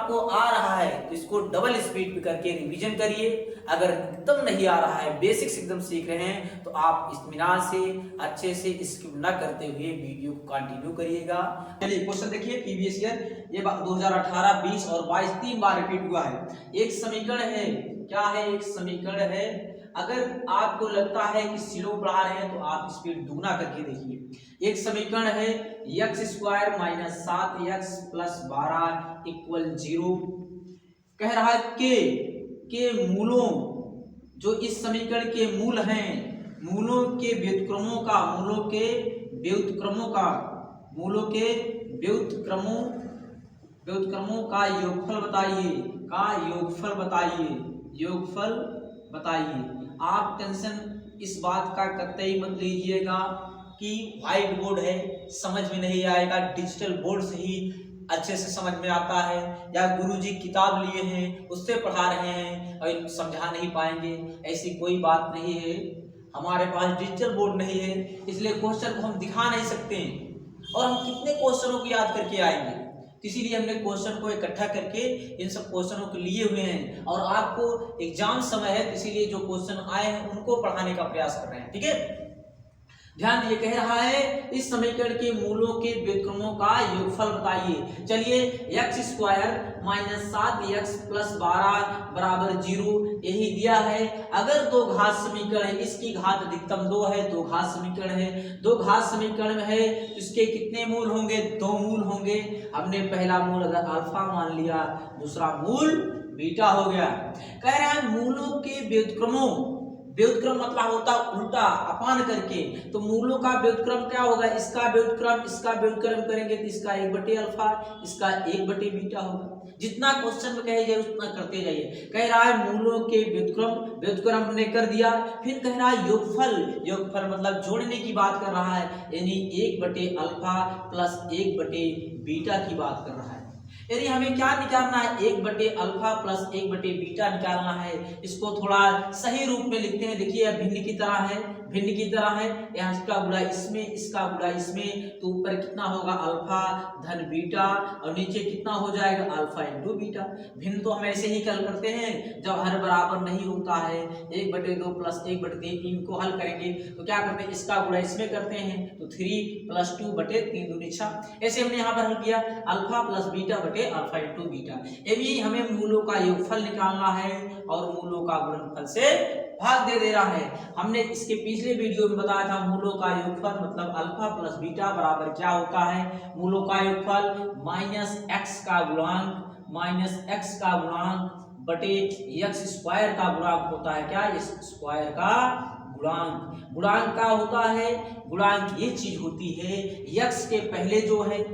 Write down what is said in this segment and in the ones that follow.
आपको आ रहा है तो इसको डबल स्पीड पे करके रिवीजन करिए। अगर एकदम नहीं आ रहा है, बेसिक्स एकदम सीख रहे हैं, तो आप इत्मीनान से अच्छे से स्किप न करते हुए वीडियो को कंटिन्यू करिएगा। चलिए क्वेश्चन देखिए, प्रीवियस ईयर ये 2018, 20 और 22 3 बार रिपीट हुआ है। एक समीकरण है, क्या है? एक समीकरण है। अगर आपको लगता है कि स्लो पढ़ा रहे हैं तो आप स्पीड दुगना करके देखिए। एक समीकरण है x² minus 7x plus 12 equal 0। कह रहा है के मूलों, जो इस समीकरण के मूल हैं, मूलों के व्युत्क्रमों का, मूलों के व्युत्क्रमों का, मूलों के व्युत्क्रमों का योगफल बताइए, का योगफल बताइए, योगफल बताइए। आप टेंशन इस बात का कतई मत लीजिएगा कि व्हाइट बोर्ड है, समझ में नहीं आएगा, डिजिटल बोर्ड से ही अच्छे से समझ में आता है, या गुरुजी किताब लिए हैं उससे पढ़ा रहे हैं और समझा नहीं पाएंगे, ऐसी कोई बात नहीं है। हमारे पास डिजिटल बोर्ड नहीं है, इसलिए क्वेश्चन को हम दिखा नहीं सकते और हम कितने क्वेश्चनों को याद करके आएंगे। इसीलिए हमने क्वेश्चन को इकट्ठा करके इन सब क्वेश्चनों को लिए हुए हैं और आपको एग्जाम समय है, इसीलिए जो क्वेश्चन आए हैं उनको पढ़ाने का प्रयास कर रहे हैं। ठीक है, ध्यान दिए, कह रहा है इस समीकरण के मूलों के व्युत्क्रमों का योगफल बताइए। चलिए, x² माइनस 7x प्लस 12 बराबर 0 यही दिया है। अगर दो घात समीकरण है, इसकी घात अधिकतम 2 है, दो घात समीकरण है, दो घात समीकरण में है तो इसके कितने मूल होंगे? 2 मूल होंगे। हमने पहला मूल अगर अल्फा मान लिया, दूसरा मूल बीटा हो गया। कह रहे हैं मूलों के व्युत्क्रमों, व्युत्क्रम मतलब होता उल्टा अपान करके, तो मूलों का व्युत्क्रम क्या होगा? इसका व्युत्क्रम करेंगे तो इसका 1/अल्फा, इसका 1/बीटा होगा। जितना क्वेश्चन में कहे जाए उतना करते जाइए। कह रहा है मूलों के व्युत्क्रम हमने कर दिया, फिर कह रहा है योगफल मतलब जोड़ने की बात कर रहा है, यानी 1/अल्फा प्लस 1/बीटा की बात कर रहा है। यदि हमें क्या निकालना है? 1/अल्फा प्लस 1/बीटा निकालना है। इसको थोड़ा सही रूप में लिखते हैं। देखिए भिन्न की तरह है, भिन्न की तरह है, यहाँ इसका गुणा इसमें, इसका गुणा इसमें, तो ऊपर कितना होगा? अल्फा धन बीटा, और नीचे कितना हो जाएगा? Alpha into beta. भिन्न तो हम ऐसे ही हल करते हैं जब हर बराबर नहीं होता है। 1/2 प्लस 1/3 इनको हल करेंगे तो क्या करते हैं? इसका गुणा इसमें करते हैं तो 3 प्लस 2/3 दूनी 6। ऐसे हमने यहाँ पर हल किया, alpha plus beta alpha into beta. यदि हमें मूलों का योगफल निकालना है और मूलों का गुणनफल से भाग दे रहा है। हमने इसके पिछले वीडियो में बताया था मूलों का योगफल मतलब अल्फा प्लस बीटा बराबर क्या होता है? मूलों का योगफल माइनस x का गुणांक, माइनस x का गुणांक बटे x² का गुणांक होता है। क्या? स्क्वायर का गुणांक। गुणांक का होता है, गुणांक ये चीज होती है, x के पहले जो है,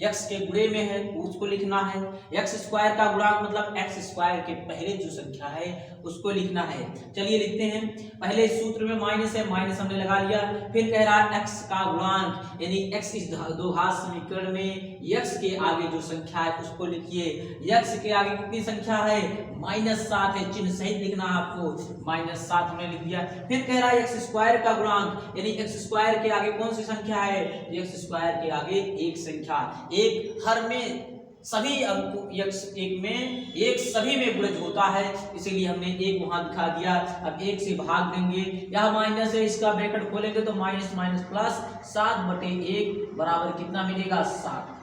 x के गुणे में है उसको लिखना है। x² का गुणांक मतलब x² के पहले जो संख्या है उसको लिखना है। चलिए लिखते हैं। पहले सूत्र में माइनस है, माइनस हमने लगा लिया। फिर कह रहा है x का गुणांक, यानी x इस दो घात समीकरण में x के आगे जो संख्या है उसको लिखिए। x के आगे कितनी संख्या है? -7 है, चिन्ह सहित लिखना है आपको। -7 हमने लिख दिया। फिर कह रहा है x² का गुणांक, यानी x² के आगे कौन सी संख्या है? x² के आगे एक संख्या, एक हर में सभी अंक एक में, एक सभी में गुणज होता है, इसीलिए हमने एक वहां दिखा दिया। अब एक से भाग देंगे, यह माइनस है, इसका ब्रैकेट खोलेंगे तो माइनस माइनस प्लस 7/1 बराबर कितना मिलेगा? 7।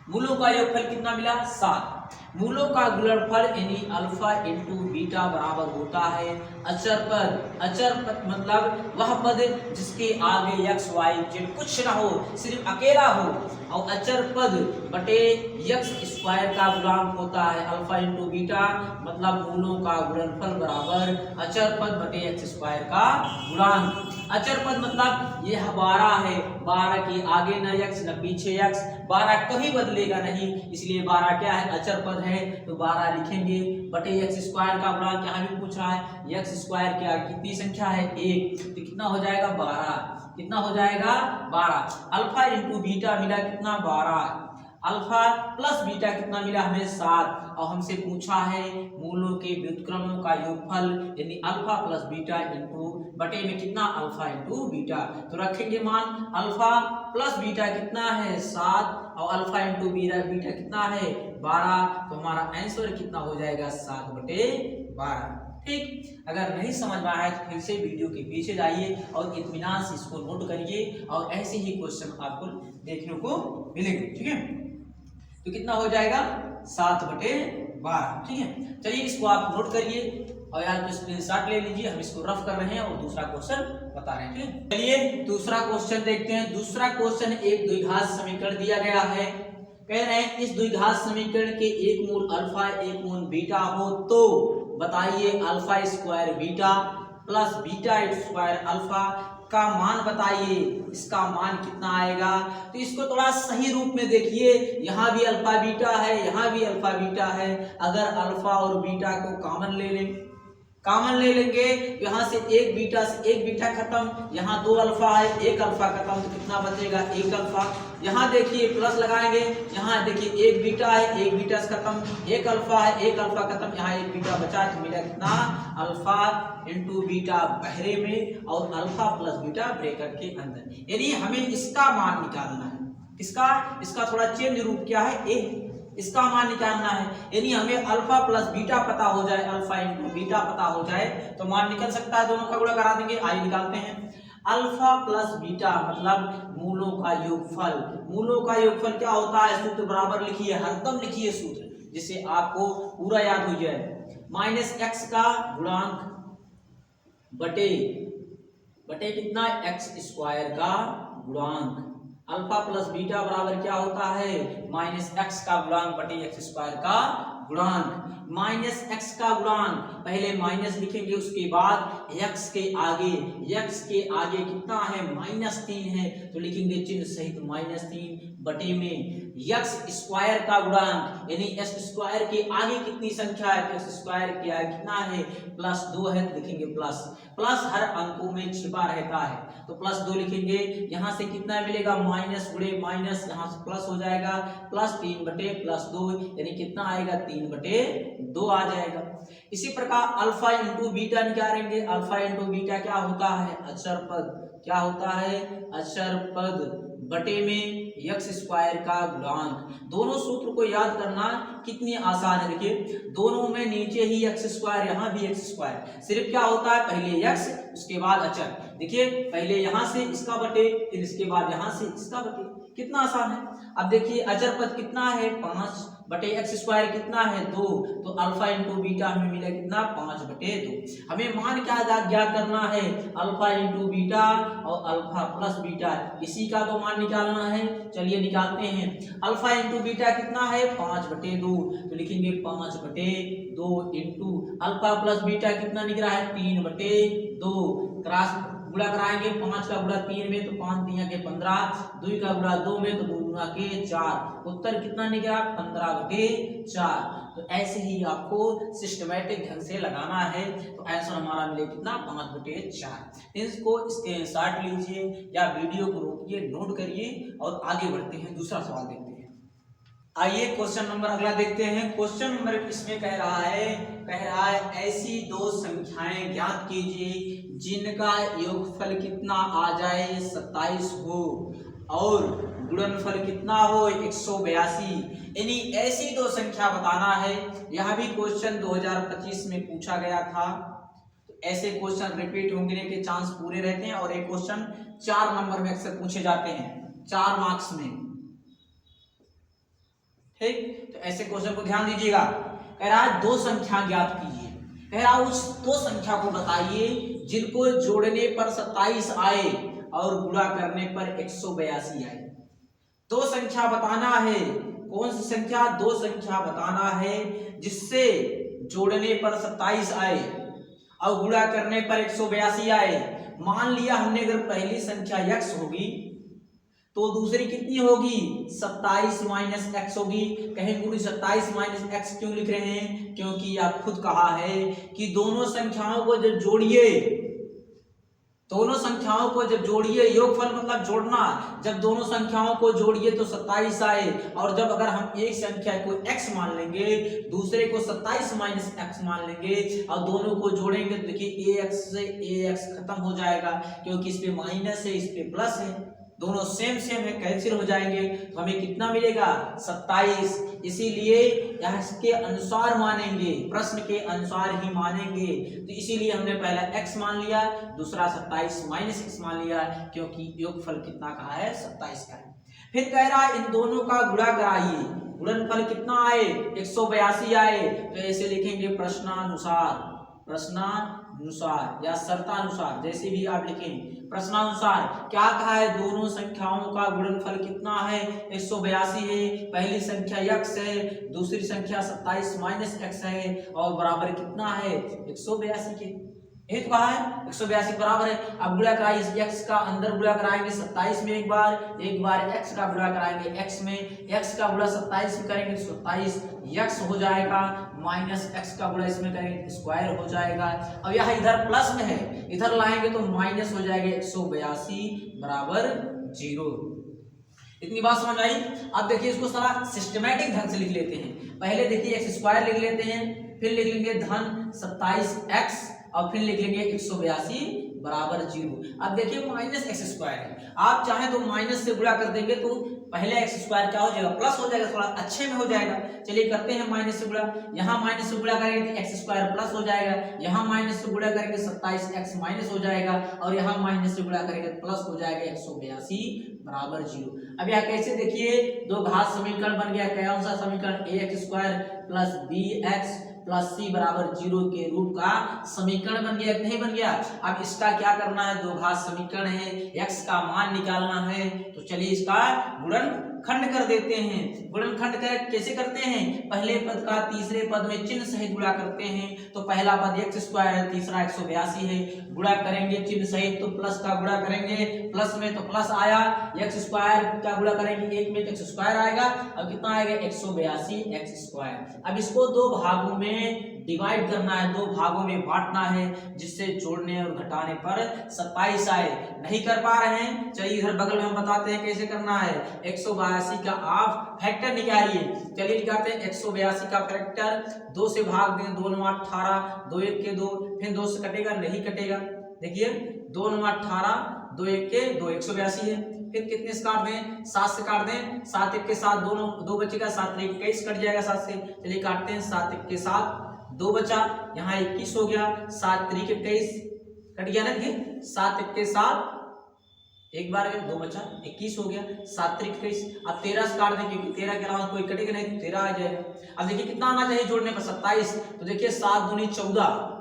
मूलों का योगफल कितना मिला? 7। मूलों का गुणनफल यानी अल्फा इंटू बीटा बराबर होता है अचर पद। अचर पद मतलब वह पद जिसके आगे x y z कुछ ना हो, सिर्फ अकेला हो, और अचर पद बटे x² का गुणांक होता है अल्फा इंटू बीटा, मतलब मूलों का गुणनफल बराबर अचर पद बटे x² का गुणांक। अचर पद मतलब यह 12 है, 12 के आगे न x न पीछे x, 12 कभी बदलेगा नहीं, इसलिए 12 क्या है? अचर पद है, तो 12 लिखेंगे बटे x² का गुणांक। यहाँ भी पूछ रहा है x² के आगे कितनी संख्या है? 1, तो कितना हो जाएगा? 12। कितना हो जाएगा? 12। अल्फा इंटू बीटा मिला कितना? 12। अल्फा प्लस बीटा कितना मिला हमें? 7। और हमसे पूछा है मूलों के व्युत्क्रमों का योगफल, यानी अल्फा प्लस बीटा इंटू बटे में कितना? Alpha into beta. तो रखेंगे मान, अल्फा प्लस बीटा कितना है? 7 और अल्फा इंटू बीटा कितना है 12, तो हमारा आंसर कितना हो जाएगा 7/12। ठीक, अगर नहीं समझ में आया तो फिर से वीडियो के पीछे जाइए और इत्मीनान से इसको नोट करिए और ऐसे ही क्वेश्चन आपको देखने को मिलेंगे। ठीक है, तो कितना हो जाएगा 7/12। ठीक है, चलिए इसको आप नोट करिए और यार तो स्क्रीनशॉट ले लीजिए, हम इसको रफ कर रहे हैं और दूसरा क्वेश्चन बता रहे हैं। ठीक है, चलिए दूसरा क्वेश्चन देखते हैं। दूसरा क्वेश्चन एक द्विघात समीकरण दिया गया है, कह रहे हैं इस द्विघात समीकरण के एक मूल अल्फा एक मूल बीटा हो तो बताइए alpha square beta plus beta square alpha का मान बताइए, इसका मान कितना आएगा। तो इसको थोड़ा सही रूप में देखिए, यहाँ भी अल्फा बीटा है, यहाँ भी अल्फा बीटा है। अगर अल्फा और बीटा को कॉमन ले लेंगे, यहाँ से एक बीटा खत्म, यहाँ 2 अल्फा है, 1 अल्फा खत्म, तो कितना बचेगा 1 अल्फा। यहाँ देखिए प्लस लगाएंगे, यहाँ देखिए 1 बीटा है, 1 बीटा से खत्म, 1 अल्फा है, 1 अल्फा खत्म, यहाँ 1 बीटा बचा, तो मिला कितना अल्फा इंटू बीटा बहरे में और अल्फा प्लस बीटा ब्रैकेट के अंदर। यानी हमें इसका मान निकालना है, इसका थोड़ा चेंज रूप क्या है, इसका मान निकालना है। यानी हमें अल्फा प्लस बीटा पता हो जाए, अल्फा इंटू बीटा पता हो जाए तो मान निकल सकता है, दोनों का गुणा करा देंगे। आइए निकालते हैं, अल्फा प्लस बीटा मतलब मूलों का योगफल। मूलों का योगफल क्या होता है, सूत्र बराबर लिखिए, हरदम लिखिए सूत्र, जिससे आपको पूरा याद हो जाए। माइनस एक्स का गुणांक बटे कितना एक्स स्क्वायर का गुणांक। अल्फा प्लस बीटा बराबर क्या होता है, माइनस एक्स का गुणांक बटे एक्स स्क्वायर का गुणांक। माइनस एक्स का गुणांक, पहले माइनस लिखेंगे, उसके बाद एक्स के आगे कितना है -3 है, तो लिखेंगे चिन्ह सहित -3 बटे में एक्स स्क्वायर का गुणांक, यानी एक्स स्क्वायर के आगे कितनी संख्या है, एक्स स्क्वायर के आगे कितना है +2 है, तो लिखेंगे प्लस हर अंकों में छिपा रहता है, तो +2 लिखेंगे। यहाँ से कितना मिलेगा, माइनस गुणे माइनस, यहाँ से प्लस हो जाएगा, +3 बटे +2, यानी कितना आएगा 3/2 आ जाएगा। इसी प्रकार अल्फा इंटू बीटा निकालेंगे। अल्फा इंटू बीटा क्या होता है, अचर पद बटे में एक्स स्क्वायर का गुणांक। दोनों सूत्र को याद करना कितनी आसान है, देखिए दोनों में नीचे ही एक्स स्क्वायर, यहाँ भी एक्स स्क्वायर, सिर्फ क्या होता है पहले एक्स उसके बाद अचर। देखिए पहले यहाँ से इसका बटे, फिर इसके बाद यहाँ से इसका बटे, कितना आसान है। अब देखिए अचर पद कितना है 5 बटे एक्स स्क्वायर कितना है 2, तो अल्फा इंटू बीटा हमें मिला कितना 5/2। हमें मान क्या ज्ञात करना है, अल्फा इंटू बीटा और अल्फा प्लस बीटा, इसी का तो मान निकालना है। चलिए निकालते हैं, अल्फा इंटू बीटा कितना है 5/2, तो लिखेंगे 5/2 इंटू अल्फा प्लस बीटा कितना निकल रहा है 3/2, क्रॉस गुणा कराएंगे, 5 का गुणा 3 में तो 5 दिया के 15, 2 का गुणा 2 में तो 2 गुणा के 4, उत्तर कितना निकला 15/4। तो ऐसे ही आपको सिस्टमैटिक ढंग से लगाना है, तो आंसर हमारा मिले कितना 5/4। इसको स्क्रीनशॉट लीजिए या वीडियो को रोकिए, नोट करिए और आगे बढ़ते हैं, दूसरा सवाल देखते हैं। आइए क्वेश्चन नंबर अगला देखते हैं। क्वेश्चन नंबर इसमें कह रहा है ऐसी 2 संख्याएं ज्ञात कीजिए जिनका योगफल कितना आ जाए 27 हो और गुणनफल कितना हो 182। यानी ऐसी 2 संख्या बताना है। यह भी क्वेश्चन 2025 में पूछा गया था, तो ऐसे क्वेश्चन रिपीट होने के चांस पूरे रहते हैं और एक क्वेश्चन 4 नंबर में अक्सर पूछे जाते हैं, 4 मार्क्स में। ठीक, तो ऐसे क्वेश्चन को ध्यान दीजिएगा। कह रहा है 2 संख्या ज्ञात कीजिए, कह रहा उस 2 संख्या को बताइए जिनको जोड़ने पर 27 आए और गुणा करने पर 182 आए। 2 संख्या बताना है, कौन सी संख्या, 2 संख्या बताना है जिससे जोड़ने पर 27 आए और गुणा करने पर 182 आए। मान लिया हमने अगर पहली संख्या x होगी तो दूसरी कितनी होगी 27 माइनस एक्स होगी। कहेंगे 27 माइनस एक्स क्यों लिख रहे हैं, क्योंकि आप खुद कहा है कि दोनों संख्याओं को जब जोड़िए, दोनों संख्याओं को जब जोड़िए, योगफल मतलब जोड़ना, जब दोनों संख्याओं को जोड़िए तो 27 आए, और जब अगर हम एक संख्या को x मान लेंगे दूसरे को 27 माइनस एक्स मान लेंगे और दोनों को जोड़ेंगे तो देखिए ax से ax खत्म हो जाएगा, क्योंकि इस पे माइनस है इस पे प्लस है। दोनों सेम सेम है, कैंसिल हो जाएंगे तो हमें कितना मिलेगा 27। इसीलिए यहाँ इसके अनुसार मानेंगे, प्रश्न के अनुसार ही मानेंगे, तो इसीलिए हमने पहला x मान लिया, दूसरा 27 माइनस x मान लिया, क्योंकि योगफल कितना का है 27 का है। फिर कह रहा है इन दोनों का गुणा कराइए, गुणनफल कितना आए 182 आए, तो ऐसे लिखेंगे प्रश्नानुसार, प्रश्नानुसार या शर्तानुसार, जैसे भी आप लिखें। प्रश्नानुसार क्या कहा है, दोनों संख्याओं का गुणनफल कितना है 182 है, पहली संख्या x है, दूसरी संख्या 27 माइनस x है, और बराबर कितना है 182 के। यही तो कहा है 182 बराबर है। अब गुणा कराइए, x का अंदर गुणा कराएंगे 27 में एक बार x का गुणा कराएंगे x में, x का गुणा 27 में करेंगे तो 27 x हो जाएगा, माइनस x का गुणा इसमें करेंगे स्क्वायर हो जाएगा। अब यहाँ इधर प्लस में है, इधर लाएंगे तो माइनस हो जाएगा 182 बराबर 0। इतनी बात समझ आई। अब देखिए इसको सारा सिस्टमैटिक ढंग से लिख लेते हैं। पहले देखिए एक्स स्क्वायर लिख लेते हैं, फिर लिख लेंगे धन 27x और फिर लिख लेंगे 182 बराबर 0। अब देखिए माइनस एक्स स्क्वायर है, आप चाहें तो माइनस से गुणा कर देंगे तो पहले एक्स स्क्वायर क्या हो जाएगा प्लस हो जाएगा, थोड़ा अच्छे में हो जाएगा। चलिए करते हैं माइनस से गुणा, यहाँ माइनस से गुणा करेंगे तो एक्स स्क्वायर प्लस हो जाएगा, यहाँ माइनस से गुणा करेंगे 27x माइनस हो जाएगा, और यहाँ माइनस से गुणा करेंगे तो प्लस हो जाएगा 182 बराबर 0। अब यहाँ कैसे देखिए दो घात समीकरण बन गया, कौन सा समीकरण ax square plus bx plus C बराबर 0 के रूप का समीकरण बन गया, नहीं बन गया। अब इसका क्या करना है, दो घात समीकरण है, x का मान निकालना है, तो चलिए इसका गुणनखंड कर देते हैं। गुणनखंड कैसे करते हैं, पहले पद का तीसरे पद में चिन्ह सहित गुणा करते हैं, तो पहला पद x स्क्वायर है, तीसरा 182 है, गुणा करेंगे चिन्ह सहित तो प्लस का गुणा करेंगे, प्लस में तो प्लस आया, x स्क्वायर का गुणा करेंगे एक में तो x स्क्वायर आएगा, अब कितना आएगा 182 x स्क्वायर। अब इसको दो भागों में डिवाइड करना है, दो भागों में बांटना है, जिससे जोड़ने और घटाने पर 27 आए। नहीं कर पा रहे हैं, चलिए इधर बगल में हम बताते हैं कैसे करना है। 182 का आप फैक्टर निकालिए, चलिए निकालते हैं 182 का फैक्टर, 2 से भाग दें, 2 9 18, 2 1 के 2, फिर 2 से कटेगा नहीं कटेगा, देखिए 2 9 18, 2 1 के 2, 182 है। फिर कितने से काट दें, 7 से काट दें, 7 1 के 7 दोनों 2 बचेगा, 7 1 21 कट जाएगा 7 से, चलिए काटते हैं, 7 1 के 7 2 बचा, यहाँ 21 हो गया, 7 3 21 कट गया ना, देखिए 7 1 के 7 एक बार 2 बचा 21 हो गया, 7 3 21। अब 13 से काट दें क्योंकि 13 के अलावा कोई कटेगा नहीं, 13 आ जाएगा। अब देखिए कितना आना चाहिए जोड़ने पर 27, तो देखिए 7 दूनी 14,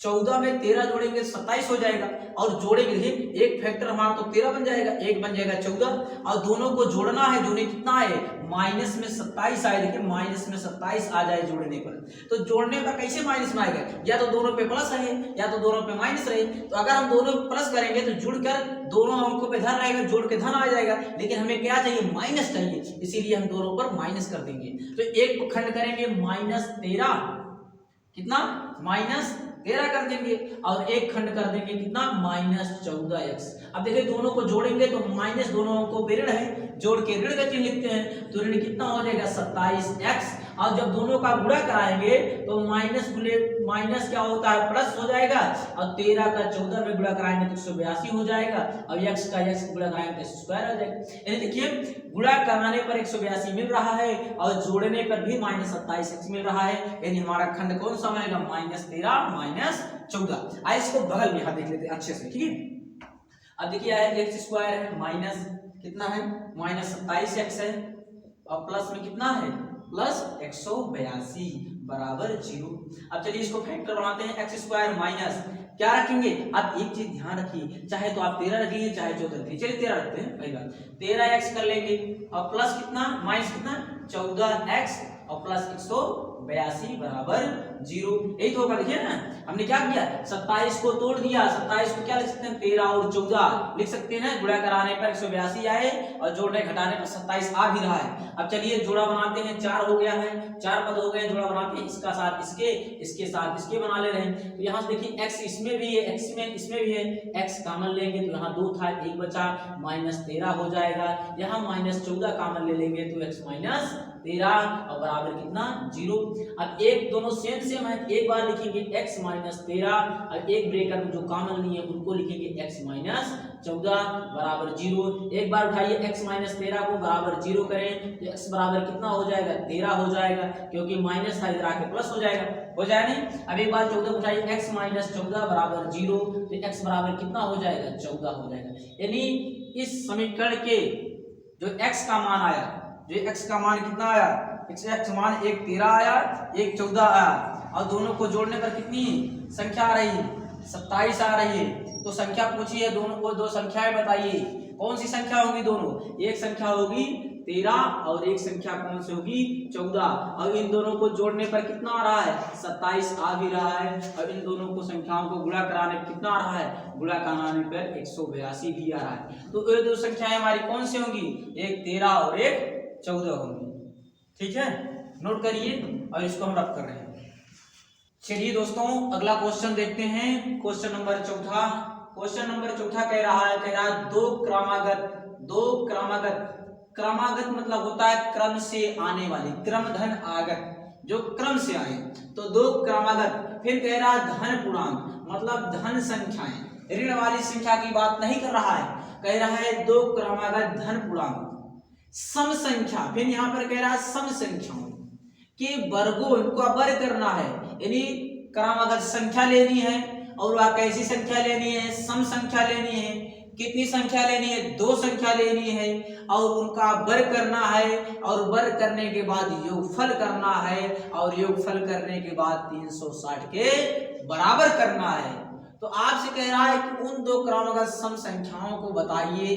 14 में 13 जोड़ेंगे 27 हो जाएगा, और जोड़ेंगे देखिए एक फैक्टर हमारा तो 13 बन जाएगा, एक बन जाएगा 14, और दोनों को जोड़ना है, जोड़ने कितना है माइनस में 27 आए, देखिए माइनस में 27 आ जाए जोड़ने पर। तो जोड़ने पर कैसे माइनस में आएगा, या तो दोनों पे प्लस रहे या तो दोनों पे माइनस रहे, तो अगर हम दोनों प्लस करेंगे तो जुड़कर दोनों अंकों पे धन रहेगा, जोड़ के धन आ जाएगा, लेकिन हमें क्या चाहिए माइनस चाहिए, इसीलिए हम दोनों पर माइनस कर देंगे। तो एक को खंड करेंगे -13, कितना -13 कर देंगे, और एक खंड कर देंगे कितना -14x। अब देखिए दोनों को जोड़ेंगे तो माइनस दोनों अंकों पे ऋण है, जोड़ के ऋण का चिन्ह लिखते हैं, तो ऋण कितना हो जाएगा 27x, और जब दोनों का गुणा कराएंगे तो माइनस क्या होता है प्लस हो जाएगा, और 13 का 14 में गुणा कराएंगे तो 182 हो जाएगा, और x का x गुणा कराएंगे तो स्क्वायर हो जाएगा। यानी देखिए गुणा कराने पर 182 मिल रहा है, और जोड़ने पर भी -27x मिल रहा है, यानी हमारा खंड कौन सा बनेगा -13 -14। आइए इसको बगल में यहाँ देख लेते हैं अच्छे से, ठीक है। अब देखिए x स्क्वायर है, माइनस कितना है -27x है, और प्लस में कितना है प्लस 182 बराबर 0। अब चलिए इसको फैक्टर बनाते हैं, x स्क्वायर माइनस क्या रखेंगे, अब एक चीज ध्यान रखिए, चाहे तो आप 13 रख लीजिए चाहे 14 रख लीजिए, चलिए 13 रखते हैं, पहली बात 13x कर लेंगे, और प्लस कितना माइनस कितना 14x, और प्लस 182 बराबर 0। यही तो होगा, देखिए ना हमने क्या किया 27 को तोड़ दिया, 27 को क्या लिख सकते हैं 13 और 14 लिख सकते हैं, गुणा कराने पर 182 आए और जोड़ने घटाने पर 27 आ भी रहा है। अब चलिए जोड़ा बनाते हैं, 4 हो गया है, 4 पद हो गए, जोड़ा बनाते हैं, इसका साथ इसके, इसके साथ इसके बना ले रहे हैं। तो यहाँ से देखिए x इसमें भी है, x में इसमें भी है, x कॉमन लेंगे तो यहाँ 2 था 1 बचा, -13 हो जाएगा, यहाँ -14 कॉमन ले लेंगे तो x 13 और बराबर कितना 0। अब एक दोनों सेम है, एक बार लिखेंगे x माइनस 13 और एक ब्रेकर में जो कॉमन नहीं है उनको लिखेंगे x माइनस 14 बराबर 0। एक बार उठाइए x माइनस 13 को बराबर 0 करें तो x बराबर कितना हो जाएगा 13 हो जाएगा, क्योंकि माइनस था इधर आके प्लस हो जाएगा नहीं। अब एक बार 14 उठाइए x माइनस 14 बराबर 0 तो x बराबर कितना हो जाएगा 14 हो जाएगा। यानी इस समीकरण के जो x का मान आया, जो x का मान कितना आया, x मान एक 13 आया, एक 14 आया और दोनों को जोड़ने पर कितनी संख्या आ रही है 27 आ रही है। तो संख्या पूछी है, दोनों को दो संख्याएं बताइए, कौन सी संख्या होगी दोनों, एक संख्या होगी 13 और एक संख्या कौन सी होगी 14। और इन दोनों को जोड़ने पर कितना आ रहा है 27 आ भी रहा है और इन दोनों को संख्याओं को गुणा कराने पर कितना आ रहा है, गुणा कराने पर 182 भी आ रहा है। तो ये दो संख्याएं हमारी कौन सी होंगी, एक 13 और एक 14 होंगी। ठीक है, नोट करिए और इसको हम रख कर रहे हैं। चलिए दोस्तों अगला क्वेश्चन देखते हैं, क्वेश्चन नंबर चौथा। क्वेश्चन नंबर चौथा कह रहा है दो क्रमागत, क्रमागत मतलब होता है क्रम से आने वाली, क्रम धन आगत जो क्रम से आए, तो दो क्रमागत। फिर कह रहा है धन पूर्णांक मतलब धन संख्याएं, ऋण वाली संख्या की बात नहीं कर रहा है, कह रहा है दो क्रमागत धन पूर्णांक सम संख्या। फिर यहाँ पर कह रहा है सम संख्याओं के वर्गों, इनको वर्ग करना है, यानी क्रमागत संख्या लेनी है और वह कैसी संख्या लेनी है, सम संख्या लेनी है। कितनी संख्या लेनी है, दो संख्या लेनी है और उनका वर्ग करना है और वर्ग करने के बाद योगफल करना है और योगफल करने के बाद 360 के बराबर करना है। तो आपसे कह रहा है कि उन दो क्रमागत सम संख्याओं को बताइए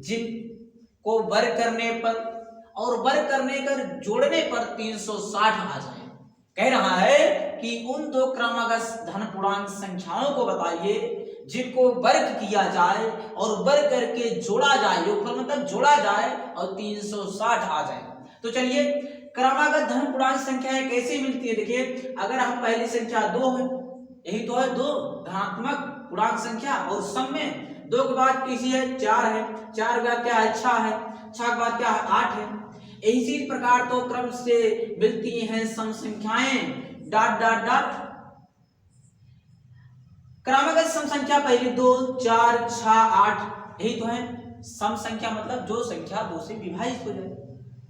जिनको वर्ग करने पर और वर्ग करने कर जोड़ने पर 360 आ जाए। कह रहा है कि उन दो क्रमागत धन पूर्णांक संख्याओं को बताइए जिनको वर्ग किया जाए और वर्ग करके जोड़ा जाए, योगफल मतलब जोड़ा जाए और 360 आ जाए। तो चलिए क्रमागत धन पूर्णांक संख्याएं कैसे मिलती है, देखिए अगर हम पहली संख्या 2 है, यही तो है दो धनात्मक पूर्णांक संख्या, और सम में 2 के बाद किसी है 4 है, 4 के बाद क्या है 6 है, 6 के बाद क्या है 8 है। इसी प्रकार तो क्रम से मिलती हैं सम संख्याएं डॉट डॉट डॉट। क्रमागत सम संख्या पहली 2 4 6 8, यही तो है सम संख्या, मतलब जो संख्या 2 से विभाजित हो जाए।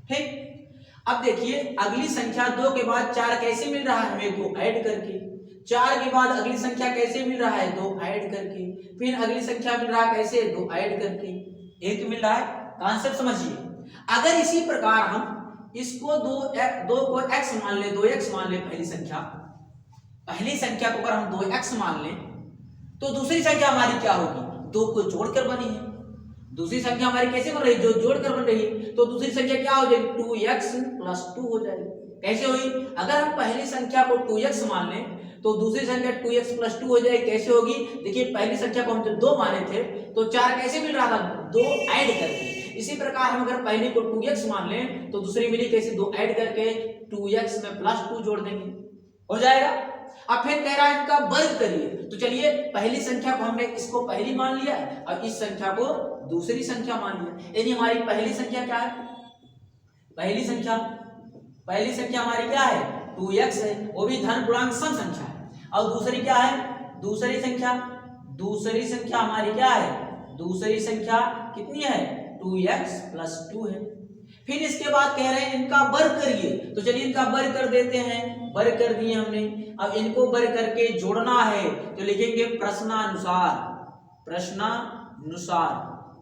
ठीक, अब देखिए अगली संख्या 2 के बाद 4 कैसे मिल रहा है हमें, 2 ऐड करके। 4 के बाद अगली संख्या कैसे मिल रहा है, 2 ऐड करके। फिर अगली संख्या मिल रहा है कैसे, 2 ऐड करके। एक मिल रहा है, कॉन्सेप्ट समझिए। अगर इसी प्रकार हम इसको 2 को x मान ले, 2x मान ले, पहली संख्या को अगर हम 2x मान ले तो दूसरी संख्या हमारी क्या होगी, 2 को जोड़कर बनी है। दूसरी संख्या हमारी कैसे बन रही है, जो जोड़कर बन रही है, तो दूसरी संख्या क्या हो जाएगी 2x + 2 हो जाएगी। कैसे हुई, अगर हम पहली संख्या को 2x मान लें तो दूसरी संख्या 2x + 2 हो जाएगी। कैसे होगी, देखिए पहली संख्या को हम जब 2 माने थे तो 4 कैसे मिल रहा था, 2 ऐड करके। इसी प्रकार हम अगर पहले को 2x मान लें तो दूसरी मिली कैसे, 2 ऐड करके 2x में +2 जोड़ देंगे, हो जाएगा। अब फिर कह रहा है इनका वर्ग करिए, तो चलिए पहली संख्या को हमने इसको पहली मान लिया और इस संख्या को दूसरी संख्या मान लिया। यानी हमारी पहली संख्या क्या है, पहली संख्या हमारी क्या है 2x है, वो भी धन पूर्णांक सम संख्या है। और दूसरी क्या है, दूसरी संख्या हमारी क्या है, दूसरी संख्या कितनी है 2x + 2 है। फिर इसके बाद कह रहे हैं इनका वर्ग करिए, तो चलिए इनका वर्ग कर देते हैं, वर्ग कर दिए हमने। अब इनको वर्ग करके जोड़ना है तो लिखेंगे प्रश्नानुसार।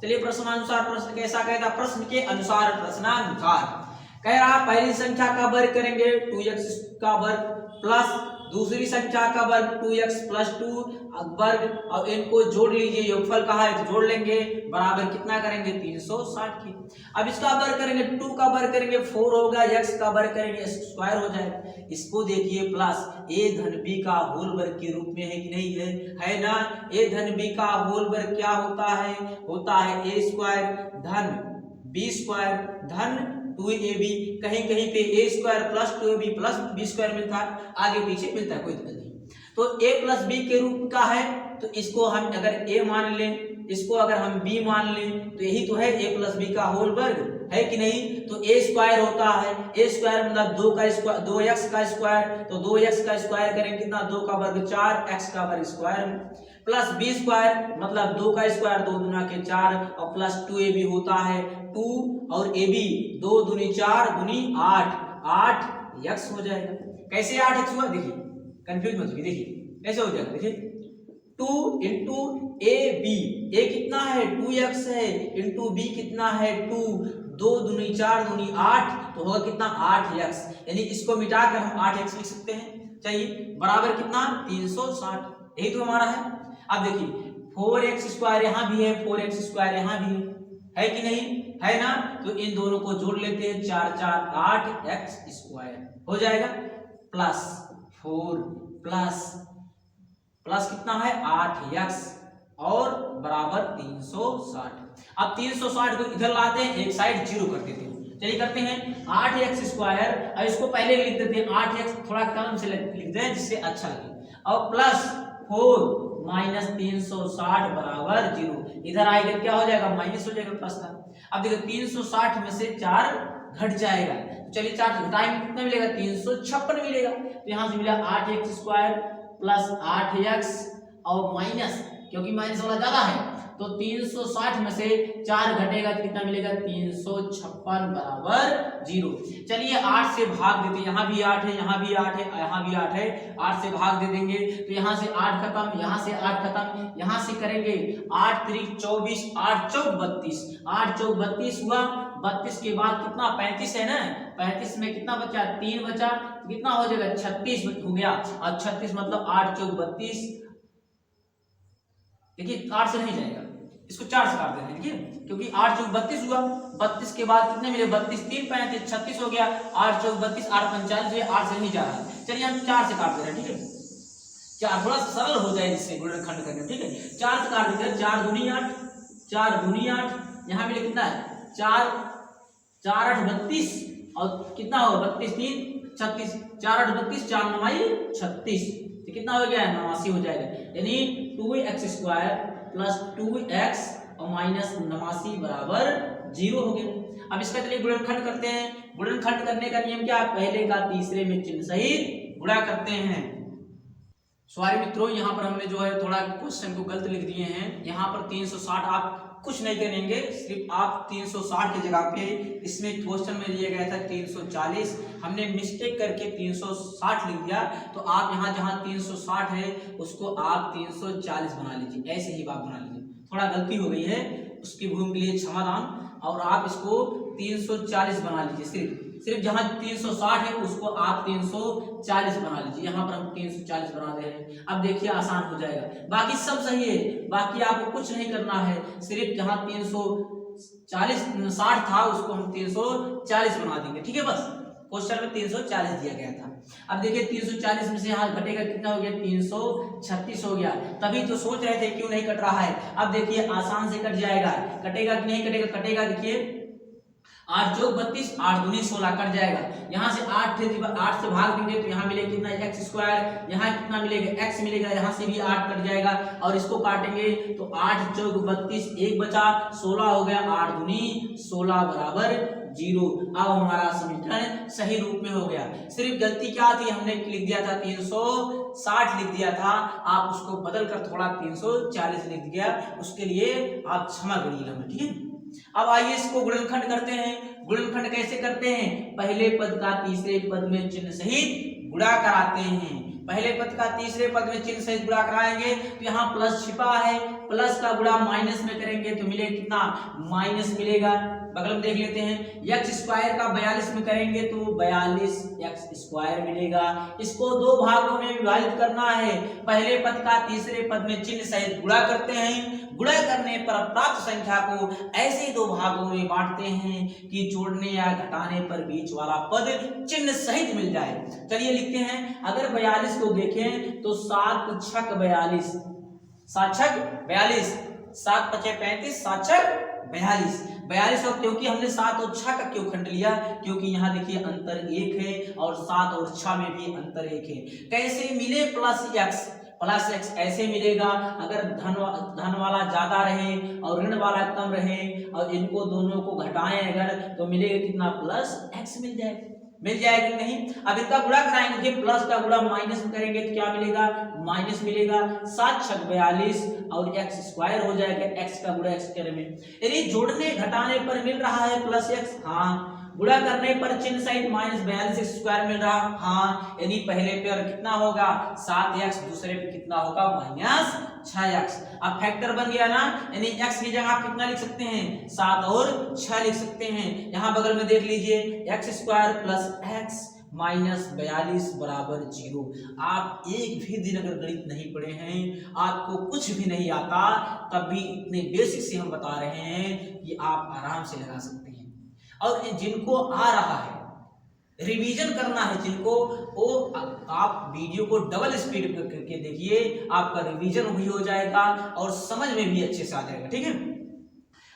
चलिए प्रश्नानुसार, प्रश्न कैसा कहता, प्रश्न के अनुसार, प्रश्नानुसार कह रहा पहली संख्या का वर्ग करेंगे 2x का वर्ग प्लस दूसरी संख्या का वर्ग 2x + 2 वर्ग, और इनको जोड़ लीजिए, योगफल कहा है तो जोड़ लेंगे, बराबर कितना करेंगे 360 की। अब इसका वर्ग करेंगे, 2 का वर्ग करेंगे 4 होगा, x का वर्ग करेंगे स्क्वायर हो जाएगा। इसको देखिए प्लस a धन b का होल वर्ग के रूप में है कि नहीं है ना। a धन b का होल वर्ग क्या होता है, a² धन b² धन 2ab। कहीं पे a² + 2ab + b² मिलता है, आगे पीछे मिलता है, कोई दिक्कत नहीं। तो a + b के रूप का है तो इसको हम अगर a मान लें इसको अगर हम b मान लें तो यही तो है a प्लस बी का होल वर्ग, है कि नहीं। तो a स्क्वायर होता है, a स्क्वायर मतलब 2 का स्क्वायर 2x का स्क्वायर, तो 2x का स्क्वायर करेंगे कितना 2 का वर्ग 4 x का वर्ग स्क्वायर प्लस b स्क्वायर मतलब 2 का स्क्वायर 2 दूना के 4 और प्लस 2ab होता है 2 और ab 2 दूनी 4 दूनी 8 8x हो जाएगा। कैसे 8x हुआ देखिए, कंफ्यूज मत होइए, देखिए कैसे हो जाएगा, देखिए 2 इंटू ए बी, ए कितना है 2x है इंटू बी कितना है 2, 2 दूनी 4 दूनी 8 तो होगा कितना 8x, यानी इसको मिटाकर हम 8x लिख सकते हैं। चलिए बराबर कितना 360, यही तो हमारा है। अब देखिए 4x स्क्वायर यहाँ भी है 4x स्क्वायर यहाँ भी है कि नहीं, है ना। तो इन दोनों को जोड़ लेते हैं 4 4 8x स्क्वायर हो जाएगा प्लस 4 प्लस कितना है 8x और बराबर 360। अब 360 को इधर लाते हैं, एक साइड जीरो कर देते हैं। चलिए करते हैं 8x स्क्वायर, अब इसको पहले लिख देते हैं 8x थोड़ा कम से लिख दें जिससे अच्छा लगे, और प्लस 4 माइनस 360 बराबर 0। इधर आएगा क्या हो जाएगा माइनस हो जाएगा प्लस का। अब देखो 360 में से 4 घट जाएगा, चलिए 4 घटाएंगे कितना मिलेगा 356 मिलेगा। तो यहाँ से मिला 8x स्क्वायर प्लस 8x और माइनस, क्योंकि माइनस वाला ज्यादा है तो 360 में से 4 घटेगा तो कितना मिलेगा 356 बराबर 0। चलिए 8 से भाग देते हैं, यहाँ भी 8 है यहाँ भी 8 है यहाँ भी 8 है, 8 से भाग दे देंगे तो यहाँ से 8 खत्म यहाँ से 8 खत्म, यहाँ से करेंगे 8 त्रिक 24 8 चौक 32, 8 चौक 32 हुआ, 32 के बाद कितना 35 है ना, 35 में कितना बचा 3 बचा, कितना हो जाएगा 36 हो गया। और 36 मतलब 8 चौक 32, देखिए 8 से नहीं जाएगा, इसको 4 से काट देते हैं, देखिए क्योंकि 8 चौक 32 हुआ, 32 के बाद कितने मिले 32 3 35 36 हो गया, 8 चौक 32 8 45 है, 8 से नहीं जा रहा है। चलिए हम 4 से काट दे रहे हैं, ठीक है 4 थोड़ा सा सरल हो जाए जिससे गुणनखंड करने, ठीक है 4 से काट देते हैं, 4 दूनी 8 4 दूनी 8, यहाँ मिले कितना है 4 4 8 32 और कितना होगा 32 3 36, 4 8 32 4 9 36 तो कितना हो गया 89 हो जाएगा, यानी 2x स्क्वायर प्लस 2x और माइनस 89 बराबर 0 हो गया। अब इसका चलिए गुणनखंड करते हैं। गुणनखंड करने का नियम क्या, पहले का तीसरे में चिन्ह सहित गुणा करते हैं। सॉरी मित्रों, यहाँ पर हमने जो है थोड़ा क्वेश्चन को गलत लिख दिए हैं। यहाँ पर 360 आप कुछ नहीं करेंगे, सिर्फ आप 360 की जगह पे इसमें क्वेश्चन में दिया गया था 340, हमने मिस्टेक करके 360 लिख दिया। तो आप यहाँ जहाँ 360 है उसको आप 340 बना लीजिए, ऐसे ही बात बना लीजिए, थोड़ा गलती हो गई है उसकी भूल के लिए क्षमादान। और आप इसको 340 बना लीजिए, सिर्फ जहां 360 है उसको आप 340 बना लीजिए, यहाँ पर हम 340 बना दे रहे हैं। अब देखिए आसान हो जाएगा, बाकी सब सही है, बाकी आपको कुछ नहीं करना है, सिर्फ जहां 360 था उसको हम 340 बना देंगे, ठीक है। बस क्वेश्चन में 340 दिया गया था। अब देखिए 340 में से यहाँ घटेगा कितना हो गया 336 हो गया, तभी तो सोच रहे थे क्यों नहीं कट रहा है। अब देखिए आसान से कट जाएगा, कटेगा कि नहीं कटेगा, कटेगा देखिए 8 चौक 32 8 दूनी 16 कट जाएगा। यहाँ से 8 से भाग देंगे तो यहाँ मिलेगा कितना x स्क्वायर, यहाँ कितना मिलेगा x मिलेगा, यहाँ से भी 8 कट जाएगा और इसको काटेंगे तो 8 चौक 32 1 बचा 16 हो गया, 8 दूनी 16 बराबर 0। अब हमारा समीकरण सही रूप में हो गया। सिर्फ गलती क्या थी, हमने लिख दिया था 360 लिख दिया था, आप उसको बदल कर थोड़ा 340 लिख दिया, उसके लिए आप क्षमा करिएगा, ठीक है। अब आइए इसको गुणनखंड करते हैं। गुणनखंड कैसे करते हैं, पहले पद का तीसरे पद में चिन्ह सहित गुणा कराते हैं। पहले पद का तीसरे पद में चिन्ह सहित गुणा कराएंगे तो यहाँ प्लस छिपा है, प्लस का गुणा माइनस में करेंगे तो मिलेगा कितना माइनस मिलेगा। बगल में देख लेते हैं, x स्क्वायर का 42 में करेंगे तो 42x स्क्वायर मिलेगा। इसको दो भागों में विभाजित करना है, पहले पद का तीसरे पद में चिन्ह सहित गुणा करते हैं, गुणा करने पर प्राप्त संख्या को ऐसे दो भागों में बांटते हैं कि जोड़ने या घटाने पर बीच वाला पद चिन्ह सहित मिल जाए। चलिए लिखते हैं, अगर 42 को देखें तो 7 छक 42 7 छक 42 7 पचे 35 7 छक 42 और क्योंकि हमने 7 और 6 का क्यों खंड लिया, क्योंकि यहाँ देखिए अंतर 1 है और 7 और 6 में भी अंतर 1 है। कैसे मिले प्लस x, प्लस एक्स ऐसे मिलेगा। अगर धन वाला ज्यादा रहे और ऋण वाला कम रहे और इनको दोनों को घटाएं अगर तो मिलेगा कितना, प्लस एक्स मिल जाएगा कि नहीं। अब इनका गुणा कराएंगे, प्लस का गुणा माइनस में करेंगे तो क्या मिलेगा, माइनस मिलेगा। 7 छक 42 और एक्स स्क्वायर हो जाएगा, एक्स का गुणा एक्स करे में। यदि जोड़ने घटाने पर मिल रहा है प्लस एक्स, हाँ। गुणा करने पर चिन्ह सहित माइनस 42 स्क्वायर मिल रहा, हाँ। यानी पहले पे कितना होगा 7x, दूसरे पे कितना होगा माइनस 6x। अब फैक्टर बन गया ना, यानी x की जगह आप कितना लिख सकते हैं, 7 और 6 लिख सकते हैं। यहाँ बगल में देख लीजिए x square plus x minus 42 बराबर 0। आप एक भी दिन अगर गणित नहीं पढ़े हैं, आपको कुछ भी नहीं आता, तब भी इतने बेसिक से हम बता रहे हैं कि आप आराम से लगा सकते हैं। और जिनको आ रहा है रिवीजन करना है, जिनको वो आप वीडियो को डबल स्पीड पर करके देखिए, आपका रिवीजन भी हो जाएगा और समझ में भी अच्छे से आ जाएगा, ठीक है।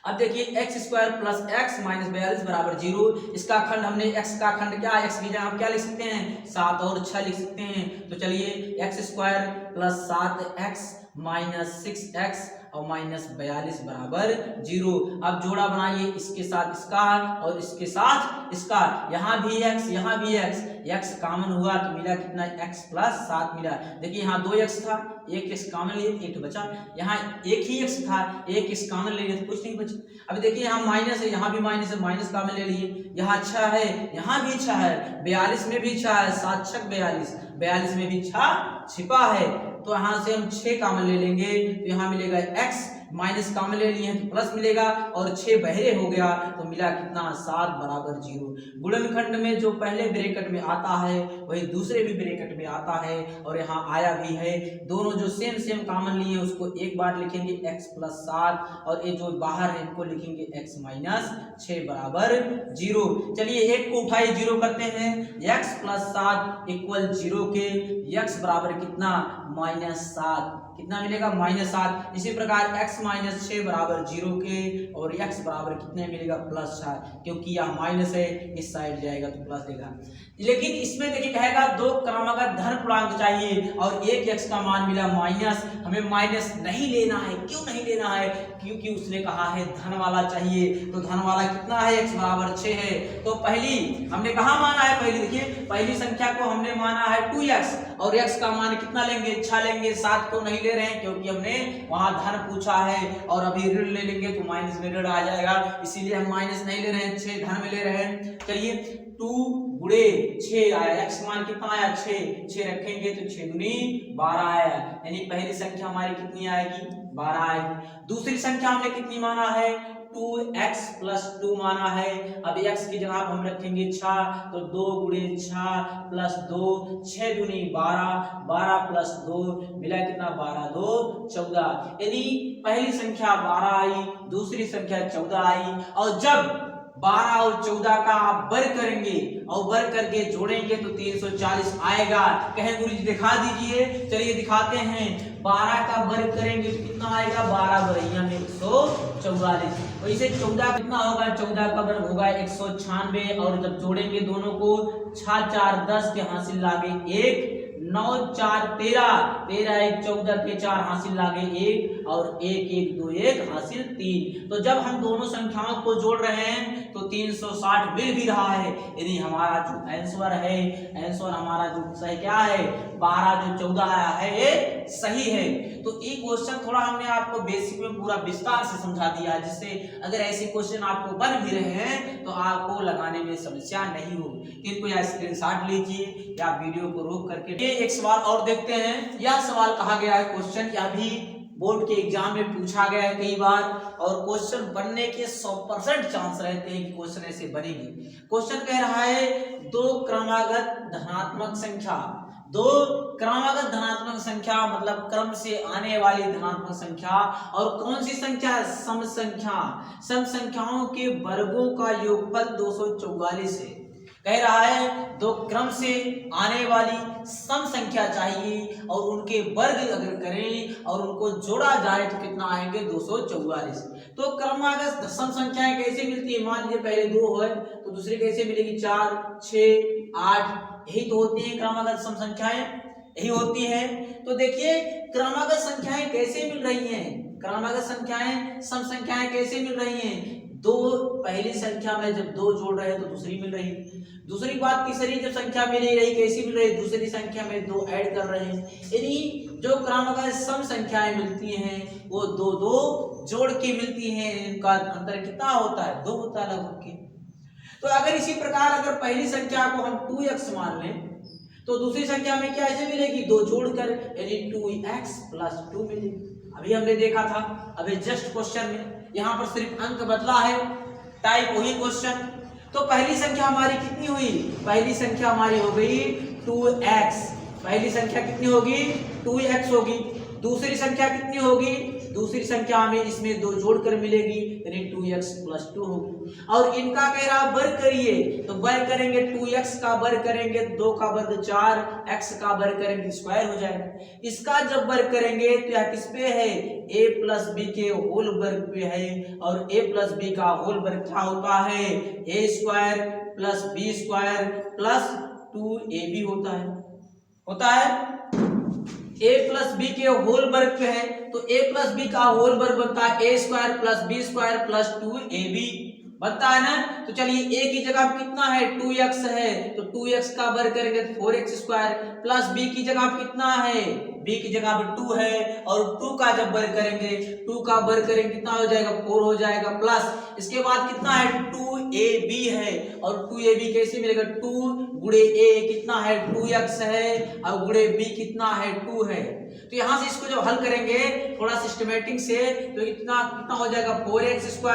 अब देखिए x square plus x minus 42 बराबर 0। इसका खंड हमने एक्स का खंड क्या, एक्स की जगह हम क्या लिख सकते हैं, 7 और 6 लिख सकते हैं। तो चलिए x square plus 7x minus 6x और माइनस 42 बराबर 0। अब जोड़ा बनाइए, इसके साथ इसका और इसके साथ इसका, यहाँ भी x यहाँ भी x कॉमन हुआ तो मिला कितना, x प्लस 7 मिला। देखिए यहाँ 2x था, एक x कॉमन लिए, एक बचा। यहाँ एक ही x था, एक x कॉमन ले लिए तो कुछ नहीं बचा। अब देखिए यहाँ माइनस है, यहाँ भी माइनस है, माइनस कॉमन ले लिए। यहाँ 6 है, यहाँ भी 6 है, 42 में भी 6 है, 7 छक 42, 42 में भी 6 छिपा है। तो यहाँ से हम 6 कॉमन ले लेंगे तो यहाँ मिलेगा x, माइनस कॉमन ले लिए हैं तो प्लस मिलेगा और 6 बहरे हो गया तो मिला कितना, 7 बराबर 0। गुणनखंड में जो पहले ब्रैकेट में आता है वही दूसरे भी ब्रैकेट में आता है और यहाँ आया भी है। दोनों जो सेम कॉमन लिए उसको एक बार लिखेंगे x प्लस 7 और ये जो बाहर है इनको लिखेंगे x माइनस 6 बराबर 0। चलिए एक को उठाइए 0 करते हैं, x प्लस 7 इक्वल 0 के x बराबर कितना, माइनस 7, कितना मिलेगा, माइनस 7। इसी प्रकार x माइनस 6 बराबर 0 के और x बराबर कितने मिलेगा, प्लस 6, क्योंकि यह माइनस है इस साइड जाएगा तो प्लस देगा। लेकिन इसमें देखिए कहेगा 2 क्रमागत धन पूर्णांक चाहिए और एक x का मान मिला माइनस, हमें माइनस नहीं लेना है। क्यों नहीं लेना है, क्योंकि उसने कहा है धन वाला चाहिए। तो धन वाला कितना है, x बराबर 6 है। तो पहली हमने कहा माना है, पहली देखिए पहली संख्या को हमने माना है 2x और x का मान कितना लेंगे, 6 लेंगे। 7 को नहीं ले रहे हैं क्योंकि हमने वहां धन पूछा है और अभी ऋण ले लेंगे तो माइनस में ऋण आ जाएगा, इसीलिए हम माइनस नहीं ले रहे हैं, 6 धन में ले रहे हैं। चलिए 2 गुणे 6 आया, x मान कितना आया, 6 रखेंगे तो 6 दूनी 12 आया, यानी पहली संख्या हमारी कितनी आएगी, 12 आएगी। दूसरी संख्या हमने कितनी माना है, 2x प्लस 2 माना है। अब x की जगह हम रखेंगे 6 तो 2 गुणे 6 प्लस 2, 6 दूनी 12, 12 प्लस 2 मिला कितना, 12 2 14। यानी पहली संख्या 12 आई, दूसरी संख्या 14 आई। और जब 12 और 14 का आप वर्ग करेंगे और वर्ग करके जोड़ेंगे तो 340 आएगा। कहें गुरुजी दिखा दीजिए, चलिए दिखाते हैं। 12 का वर्ग करेंगे तो कितना आएगा, 12 बरैया में 144। वैसे 14 कितना होगा, 14 का वर्ग होगा 196 और जब जोड़ेंगे दोनों को 6 4 10 के हासिल लागे 1, 9 4 13, 13 1 14 के 4 हासिल लागे 1 और 1 1 2 1 हासिल 3। तो जब हम दोनों संख्याओं को जोड़ रहे हैं तो 360 मिल भी रहा है। यानी हमारा जो आंसर है, आंसर हमारा जो सही क्या है, 12 जो 14 आया है ये सही है। तो ये क्वेश्चन थोड़ा हमने आपको बेसिक में पूरा विस्तार से समझा दिया है, जिससे अगर ऐसे क्वेश्चन आपको बन भी रहे हैं तो आपको लगाने में समस्या नहीं होगी। इनको या स्क्रीनशॉट लीजिए या वीडियो को रोक करके। ये एक सवाल और देखते हैं। यह सवाल कहा गया है, क्वेश्चन यह भी बोर्ड के एग्जाम में पूछा गया है कई बार और क्वेश्चन बनने के 100% चांस रहते हैं कि क्वेश्चन ऐसे बनेंगे। क्वेश्चन कह रहा है 2 क्रमागत धनात्मक संख्या, 2 क्रमागत धनात्मक संख्या मतलब क्रम से आने वाली धनात्मक संख्या, और कौन सी संख्या है, सम संख्या। सम संख्याओं के वर्गों का योगफल 244 है। कह रहा है 2 क्रम से आने वाली सम संख्या चाहिए और उनके वर्ग अगर करें और उनको जोड़ा जाए तो कितना आएंगे, 244। तो क्रमागत सम संख्याएं कैसे मिलती है, मान लीजिए पहले 2 है तो दूसरी कैसे मिलेगी, 4 6 8, यही तो होती है क्रमागत सम संख्याएं। यही होती है। तो देखिए क्रमागत संख्याएं कैसे मिल रही हैं, क्रमागत संख्याएं सम संख्याएं कैसे मिल रही हैं, दो पहली संख्या में जब दो जोड़ रहे हैं तो दूसरी मिल रही है। दूसरी बात तीसरी जब संख्या मिल रही कैसी मिल रही, दूसरी संख्या में दो ऐड कर रहे हैं, यानी जो क्रमागत सम संख्याएं मिलती हैं वो दो दो जोड़ के मिलती हैं, इनका अंतर कितना होता है, दो होता है लगभग के। तो अगर इसी प्रकार अगर पहली संख्या को हम 2x मान लें तो दूसरी संख्या में क्या ऐसे मिलेगी, दो जोड़कर, यानी 2x + 2 मिलेगी। अभी हमने देखा था, अभी जस्ट क्वेश्चन में यहाँ पर सिर्फ अंक बदला है, टाइप वही क्वेश्चन। तो पहली संख्या हमारी कितनी हुई, पहली संख्या हमारी हो गई 2x, पहली संख्या कितनी होगी 2x होगी। दूसरी संख्या कितनी होगी, दूसरी संख्या हमें इसमें दो जोड़कर मिलेगी, यानी 2x + 2 होगी। और इनका कह रहा वर्ग करिए, तो वर्ग करेंगे 2x का वर्ग करेंगे 2 का वर्ग 4, x का वर्ग करेंगे स्क्वायर हो जाएगा। इसका जब वर्ग करेंगे तो यह किस पे है, a + b के होल वर्ग पे है, और a + b का होल वर्ग क्या होता है, a² + b² + 2ab होता है। a + b के होल वर्ग पे है तो a + b का होल वर्ग बनता है a² + b² + 2ab बनता है ना। तो चलिए a की जगह कितना है 2x है, तो 2x का वर्ग करेंगे 4x² + b की जगह कितना है, b की जगह 2 है, और 2 का जब वर्ग करेंगे 2 का वर्ग करेंगे कितना हो जाएगा 4 हो जाएगा, प्लस इसके बाद कितना है 2ab है, और 2ab कैसे मिलेगा 2 गुणे a कितना है 2x है, और गुणे b कितना है 2 है। तो यहां से इसको जब हल करेंगे थोड़ा सिस्टमेटिक से तो इतना कितना हो जाएगा 4x²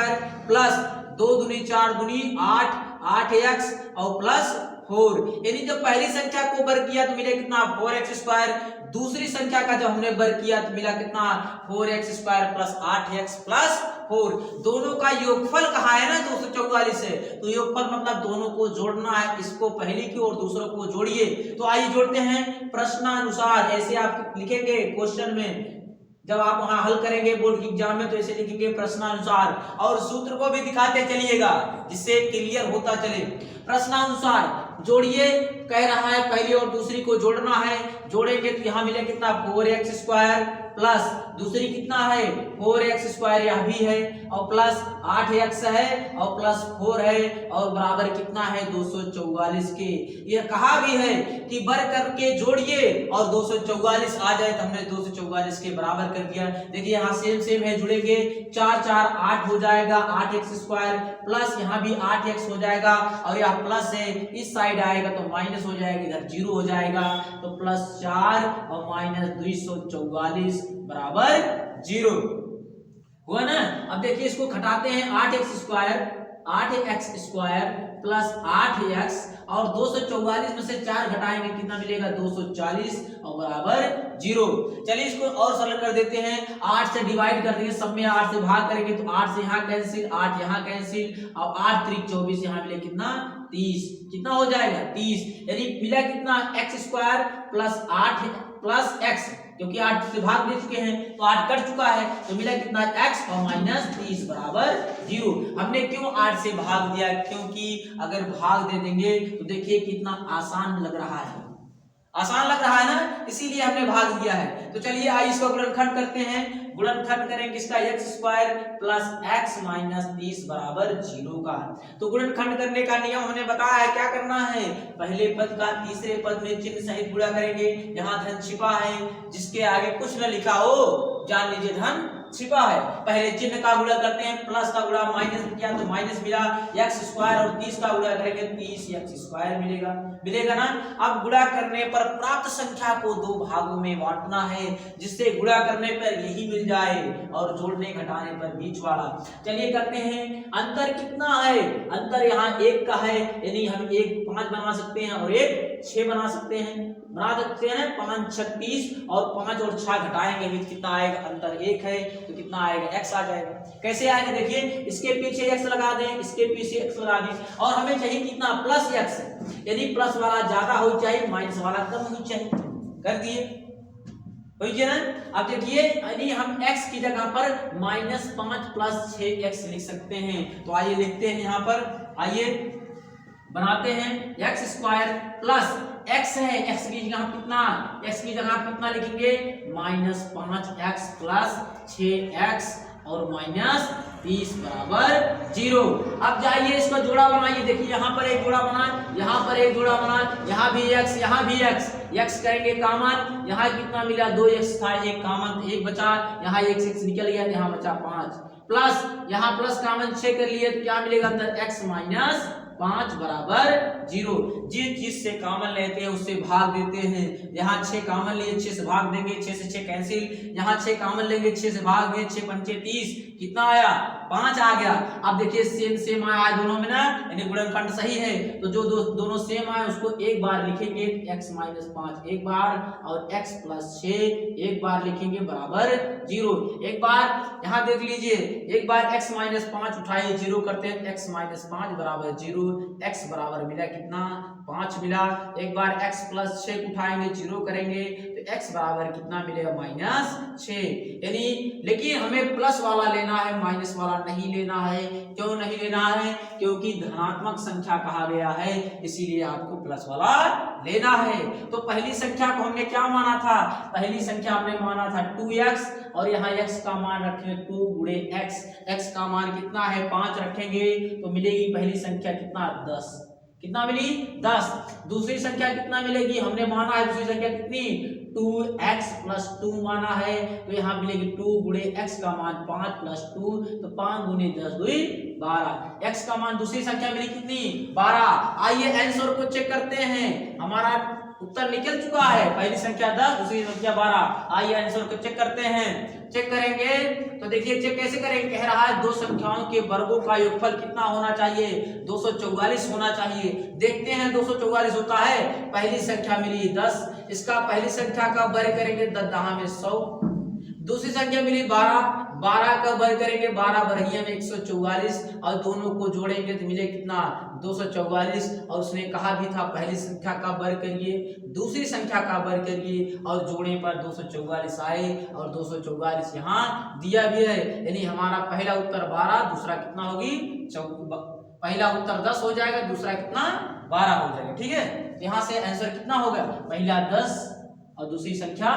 प्लस 2 दूनी 4 दूनी 8, 8x और प्लस 4, यानी जब पहली संख्या को वर्ग किया तो मिला कितना 4x², दूसरी संख्या का जब हमने वर्ग किया तो मिला कितना 4x² प्लस 8x प्लस 4। दोनों का योगफल कहा है ना 244 है, तो योगफल मतलब दोनों को जोड़ना है, इसको पहली की और दूसरों को जोड़िए। तो आइए जोड़ते हैं प्रश्नानुसार, ऐसे आप लिखेंगे क्वेश्चन में, जब आप वहां हल करेंगे बोर्ड की एग्जाम में तो ऐसे लिखेंगे प्रश्नानुसार, और सूत्र को भी दिखाते चलिएगा जिससे क्लियर होता चले। प्रश्नानुसार जोड़िए, कह रहा है पहली और दूसरी को जोड़ना है, जोड़ेंगे तो यहाँ मिले कितना 4x² प्लस दूसरी कितना है 4x² यह भी है, और प्लस 8x है और प्लस 4 है, और बराबर कितना है 244 के। यह कहा भी है कि वर्ग करके जोड़िए और 244 आ जाए, तो हमने 244 के बराबर कर दिया। देखिए यहाँ सेम है, जुड़ेंगे 4 4 8 हो जाएगा 8x² प्लस यहाँ भी 8x हो जाएगा, और यहाँ प्लस है इस साइड आएगा तो माइनस हो जाएगा, इधर 0 हो जाएगा, तो +4 और -244 बराबर 0 हुआ ना। अब देखिए इसको घटाते हैं 8x² प्लस 8x और 244 में से 4 घटाएंगे कितना मिलेगा 240 और बराबर 0। चलिए इसको और सरल कर देते हैं, 8 से डिवाइड कर देंगे, सब में 8 से भाग करेंगे तो 8 से यहाँ कैंसिल, 8 यहाँ कैंसिल, और 8 3 24 यहाँ मिले कितना 30, कितना हो जाएगा 30, यानी मिला कितना x² प्लस 8 प्लस x, क्योंकि 8 से भाग दे चुके हैं तो 8 कट चुका है, तो मिला कितना x और -30 बराबर 0। हमने क्यों 8 से भाग दिया, क्योंकि अगर भाग दे देंगे तो देखिए कितना आसान लग रहा है, आसान लग रहा है ना, इसीलिए हमने भाग दिया है। तो चलिए आइए इसका गुणनखंड करते हैं, गुणनखंड करेंगे इसका x² प्लस x -30 बराबर 0 का। तो गुणनखंड करने का नियम हमने बताया है, क्या करना है, पहले पद का तीसरे पद में चिन्ह सहित गुणा करेंगे, यहाँ धन छिपा है, जिसके आगे कुछ न लिखा हो जान लीजिए धन छिपा है। पहले चिन्ह का गुणा करते हैं, प्लस का गुणा माइनस किया तो माइनस मिला, x² और 30 का गुणा करेंगे 30x² मिलेगा ना। अब गुणा करने पर प्राप्त संख्या को दो भागों में बांटना है, जिससे गुणा करने पर यही मिल जाए और जोड़ने घटाने पर बीच वाला। चलिए करते हैं, अंतर कितना है, अंतर यहाँ 1 का है, यानी हम 1 5 बना सकते हैं और 1 6 बना सकते हैं, 5 36 और 5 और 6 घटाएंगे भी कितना आएगा, अंतर 1 है तो कितना आएगा x आ जाएगा। कैसे आएगा देखिए, इसके पीछे x लगा दें, इसके पीछे x लगा दें, और हमें चाहिए कितना प्लस x, यदि प्लस वाला ज्यादा हो चाहिए माइनस वाला कम हो चाहिए, कर दिए होइए ना। अब देखिए यानी हम x की जगह पर -5 प्लस 6x लिख सकते हैं, तो आइए लिखते हैं यहाँ पर, आइए बनाते हैं x² प्लस x है, x की जगह कितना, x की जगह कितना लिखेंगे -5x प्लस 6x और -20 बराबर 0। अब जाइए इसका जोड़ा बनाइए, देखिए यहाँ पर एक जोड़ा बना, यहाँ पर एक जोड़ा बना, यहाँ भी x, यहाँ भी x, x करेंगे कॉमन, यहाँ कितना मिला 2x था, एक कॉमन एक बचा, यहाँ एक x निकल गया, यहाँ बचा 5 प्लस यहाँ प्लस कॉमन 6 कर लिए तो क्या मिलेगा अंदर x माइनस 5 बराबर 0। जिस चीज से कॉमन लेते हैं उससे भाग देते हैं, यहाँ 6 कॉमन लिए 6 से भाग देंगे, 6 से 6 कैंसिल, यहाँ 6 कॉमन लेंगे 6 से भाग देंगे, 6 पंचे 30, कितना आया 5 आ गया। अब देखिए सेम सेम आया दोनों में ना, यानी गुणनखंड सही है, तो जो दोनों सेम आए उसको एक बार लिखेंगे x माइनस 5 एक बार और x प्लस 6 एक बार लिखेंगे बराबर 0। एक बार यहाँ देख लीजिए, एक बार x माइनस 5 उठाइए 0 करते हैं, x माइनस 5 बराबर 0, x बराबर मिला कितना 5 मिला। एक बार x प्लस 6 उठाएंगे 0 करेंगे तो x बराबर कितना मिलेगा -6, यानी लेकिन हमें प्लस वाला लेना है, माइनस वाला नहीं लेना है। क्यों नहीं लेना है? क्योंकि धनात्मक संख्या कहा गया है, इसीलिए आपको प्लस वाला लेना है। तो पहली संख्या को हमने क्या माना था, पहली संख्या हमने माना था 2x और यहाँ x का मान रखेंगे 2 गुणे x, x का मान कितना है 5 रखेंगे तो मिलेगी पहली संख्या कितना 10, कितना मिली 10। दूसरी संख्या कितना मिलेगी, हमने माना है दूसरी संख्या कितनी 2x प्लस 2 माना है तो यहाँ मिलेगी 2 गुणे x का मान 5 प्लस 2 तो 5 गुणे 10 2 12, x का मान दूसरी संख्या मिली कितनी 12। आइए आंसर को चेक करते हैं, हमारा उत्तर निकल चुका है, पहली संख्या 10 दूसरी संख्या 12। आइए आंसर को चेक करते हैं, चेक करेंगे तो देखिए चेक कैसे करेंगे, कह रहा है दो संख्याओं के वर्गों का योगफल कितना होना चाहिए 244 होना चाहिए। देखते हैं 244 होता है, पहली संख्या मिली 10, इसका पहली संख्या का वर्ग करेंगे 10 में 100, दूसरी संख्या मिली 12, 12 का वर्ग करेंगे 12 वर्गीय में 144 और दोनों को जोड़ेंगे तो मिले कितना 244। और उसने कहा भी था पहली संख्या का वर्ग करिए दूसरी संख्या का वर्ग करिए और जोड़ने पर 244 आए और 244 यहाँ दिया भी है, यानी हमारा पहला उत्तर 12, दूसरा कितना होगी पहला उत्तर 10 हो जाएगा, दूसरा कितना 12 हो जाएगा। ठीक है, यहाँ से आंसर कितना होगा, पहला 10 और दूसरी संख्या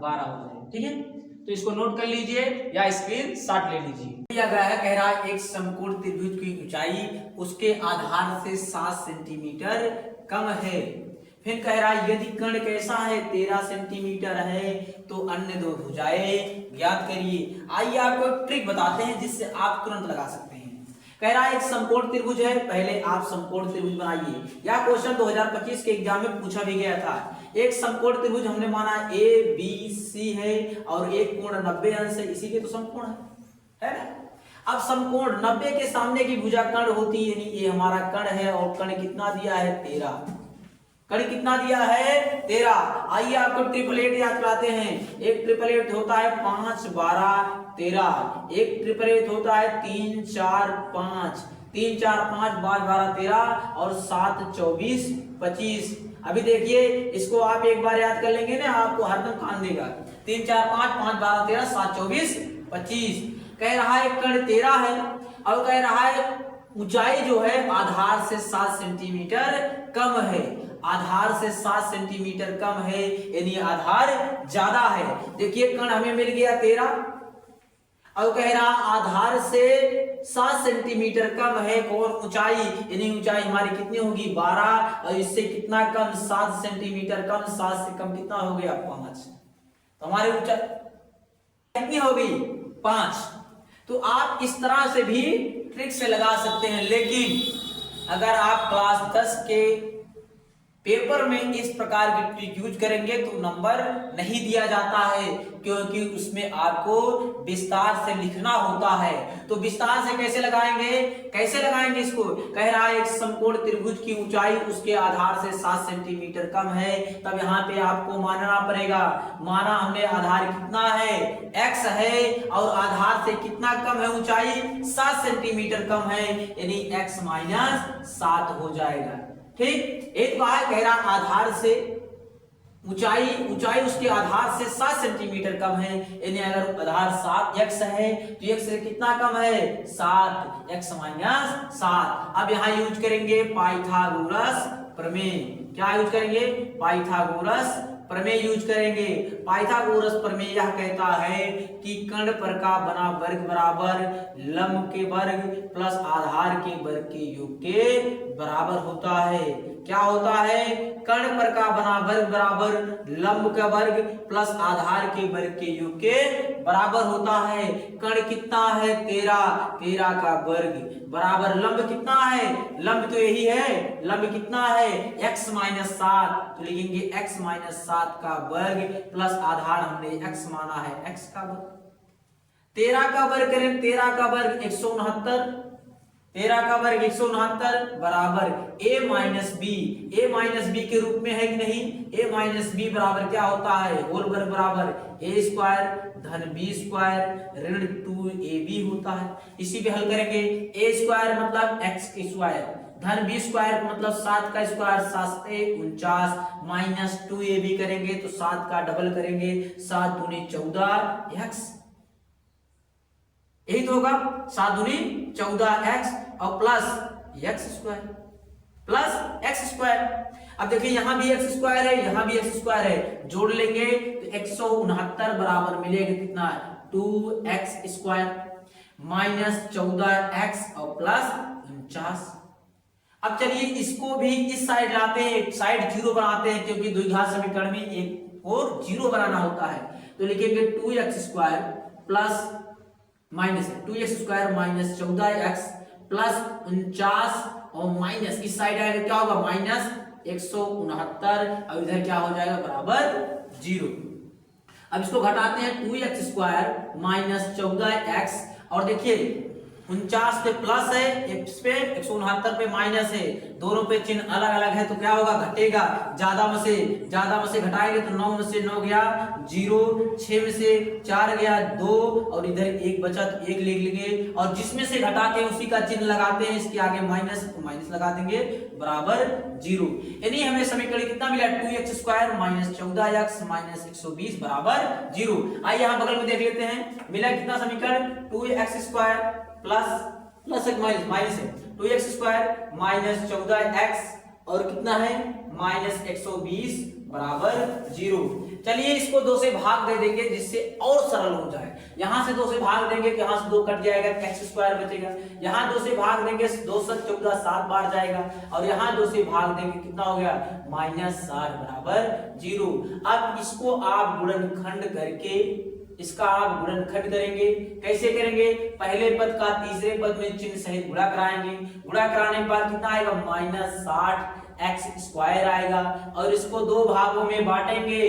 12 हो जाएगी। ठीक है, तो इसको नोट कर लीजिए या स्क्रीन शॉट ले लीजिए। दिया गया है, कह रहा है एक समकोण त्रिभुज की ऊंचाई उसके आधार से 7 सेंटीमीटर कम है। फिर कह रहा है यदि कर्ण कैसा है 13 सेंटीमीटर है तो अन्य दो भुजाएं ज्ञात करिए। आइए आपको एक ट्रिक बताते हैं जिससे आप तुरंत लगा सकते हैं। कह रहा है एक समकोण त्रिभुज है, पहले आप समकोण त्रिभुज बनाइए। यह क्वेश्चन 2025 के एग्जाम में पूछा भी गया था। एक समकोण त्रिभुज हमने माना ABC है और एक कोण 90 अंश है, इसीलिए तो समकोण है ना। अब समकोण 90 के सामने की भुजा कर्ण होती है, यानी ये हमारा कर्ण है और कर्ण कितना दिया है 13, कर्ण कितना दिया है 13। आइए आपको ट्रिपलेट याद कराते हैं। एक ट्रिपलेट होता है 5 12 13, एक ट्रिपलेट होता है 3 4 5, 3 4 5 12 13 और 7 24 25। अभी देखिए इसको आप एक बार याद कर लेंगे ना, आपको हरदम काम देगा। 3 4 5 5 12 13 7 24 25। कह रहा है कर्ण 13 है और कह रहा है ऊंचाई जो है आधार से 7 सेंटीमीटर कम है, आधार से 7 सेंटीमीटर कम है, यानी आधार ज्यादा है। देखिए कर्ण हमें मिल गया 13 और कह रहा आधार से 7 सेंटीमीटर कम है और ऊंचाई, यानी ऊंचाई हमारी कितनी होगी 12 और इससे कितना कम 7 सेंटीमीटर कम, 7 से कम कितना हो गया 5, तो हमारी ऊंचाई कितनी होगी 5। तो आप इस तरह से भी ट्रिक से लगा सकते हैं, लेकिन अगर आप क्लास 10 के पेपर में इस प्रकार की ट्रिक यूज करेंगे तो नंबर नहीं दिया जाता है, क्योंकि उसमें आपको विस्तार से लिखना होता है। तो विस्तार से कैसे लगाएंगे इसको। कह रहा है एक समकोण त्रिभुज की ऊंचाई उसके आधार से 7 सेंटीमीटर कम है, तब यहाँ पे आपको मानना पड़ेगा, माना हमने आधार कितना है x है और आधार से कितना कम है ऊंचाई 7 सेंटीमीटर कम है, यानी x माइनस 7 हो जाएगा। ठीक, एक बार कह रहा आधार से ऊंचाई उसके आधार से 7 सेंटीमीटर कम है, यानी अगर आधार 7x है तो x से कितना कम है 7, x माइनस 7। अब यहाँ यूज करेंगे पाइथागोरस प्रमेय। क्या यूज करेंगे? पाइथागोरस प्रमेय यूज करेंगे। पाइथागोरस प्रमेय यह कहता है कि कर्ण पर का बना वर्ग बराबर लंब के वर्ग प्लस आधार के वर्ग के योग के बराबर होता है। क्या होता है? कर्ण पर का बना वर्ग बराबर लंब का वर्ग प्लस आधार के वर्ग के योग के बराबर होता है। कर्ण कितना है? 13 का वर्ग बराबर लंब कितना है? लंब तो यही है, लंब कितना है? x माइनस 7, तो लिखेंगे x माइनस 7 का वर्ग प्लस आधार हमने x माना है x का वर्ग। 13 का वर्ग करें, 13 का वर्ग 169, 13 का वर्ग 169 बराबर a माइनस बी के रूप में है कि नहीं? a माइनस बी बराबर क्या होता है? होल वर्ग बराबर a स्क्वायर धन b स्क्वायर ऋण 2ab होता है। इसी पे हल करेंगे। a स्क्वायर मतलब x स्क्वायर धन b स्क्वायर मतलब 7 का स्क्वायर 7 से 49 माइनस 2ab करेंगे तो 7 का डबल करेंगे 7 दूनी 14 x, यही तो होगा 7 दूनी 14x और प्लस x स्क्वायर। अब देखिए यहां भी x स्क्वायर है, यहां भी x स्क्वायर है, जोड़ लेंगे तो 169 बराबर मिलेगा कितना? 2x स्क्वायर माइनस 14x और प्लस 49। अब चलिए इसको भी इस साइड लाते हैं, साइड जीरो बनाते हैं क्योंकि द्विघात समीकरण में एक और जीरो बनाना होता है। तो लिखेंगे 2x square plus minus 2x square minus 14x plus 49 और माइनस इस साइड आएगा क्या होगा? माइनस 169 और इधर क्या हो जाएगा? बराबर 0। अब इसको घटाते हैं 2x स्क्वायर माइनस 14x और देखिए 49 पे प्लस है, इस पे 169 पे माइनस है, दोनों पे चिन्ह अलग अलग है तो क्या होगा? घटेगा। ज्यादा में से घटाएंगे तो 9 में से 9 गया 0, 6 में से 4 गया 2 और इधर 1 बचा तो 1 लिख लेंगे और जिसमें से घटाते हैं उसी का चिन्ह लगाते हैं, इसके आगे माइनस तो माइनस लगा देंगे बराबर 0। यानी हमें समीकरण कितना मिला? 2x square minus 14x minus 120 बराबर 0। आइए यहां बगल में देख लेते हैं, मिला कितना समीकरण? 2x स्क्वायर प्लस एक माइनस है 2x स्क्वायर माइनस 14x और कितना है? माइनस 120 बराबर 0। चलिए इसको 2 से भाग दे देंगे जिससे और सरल हो जाए। यहां से 2 से भाग देंगे कि यहां से 2 कट जाएगा तो x स्क्वायर बचेगा। यहां 2 से भाग देंगे 2 से 14 7 बार जाएगा और यहां 2 से भाग देंगे कितना हो गया? माइनस 60 बराबर 0। अब इसको आप गुणनखंड करके इसका आप गुणनखंड करेंगे। कैसे करेंगे? पहले पद का तीसरे पद में चिन्ह सहित गुणा कराएंगे। गुणा कराने के बाद कितना आएगा? माइनस 60x स्क्वायर आएगा और इसको 2 भागों में बांटेंगे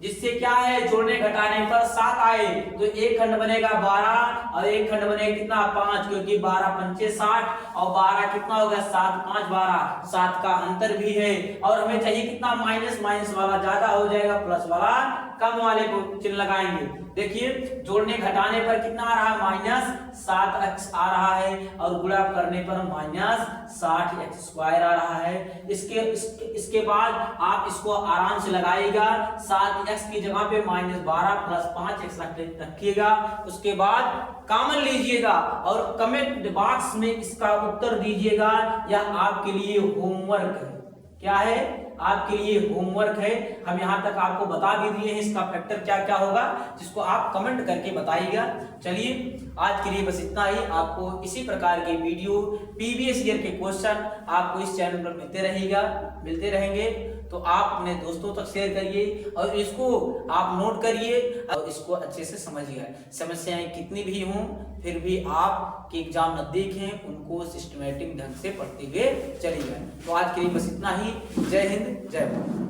जिससे क्या है? जोड़ने घटाने पर 7 आए तो एक खंड बनेगा 12 और एक खंड बनेगा कितना? 5, क्योंकि 12 पंचे 60 और 12 कितना होगा? 7 5 12, 7 का अंतर भी है और हमें चाहिए कितना? माइनस वाला ज्यादा हो जाएगा, प्लस वाला कम वाले को चिन्ह लगाएंगे। देखिए जोड़ने घटाने पर कितना आ रहा है? माइनस 7x आ रहा है और गुणा करने पर माइनस 60x स्क्वायर आ रहा है। इसके बाद आप इसको आराम से लगाइएगा। 7x की जगह पे माइनस 12 प्लस 5x रखिएगा। उसके बाद कॉमन लीजिएगा और कमेंट बॉक्स में इसका उत्तर दीजिएगा। यह आपके लिए होमवर्क है। क्या है? आपके लिए होमवर्क है। हम यहाँ तक आपको बता भी दिए हैं इसका फैक्टर क्या क्या होगा, जिसको आप कमेंट करके बताइएगा। चलिए आज के लिए बस इतना ही। आपको इसी प्रकार के वीडियो प्रीवियस ईयर के क्वेश्चन आपको इस चैनल पर मिलते रहेंगे। तो आप अपने दोस्तों तक शेयर करिए और इसको आप नोट करिए और इसको अच्छे से समझिए। समस्याएं कितनी भी हों फिर भी आप के एग्जाम नजदीक हैं, उनको सिस्टमेटिक ढंग से पढ़ते हुए चलिए। तो आज के लिए बस इतना ही। जय हिंद, जय भारत।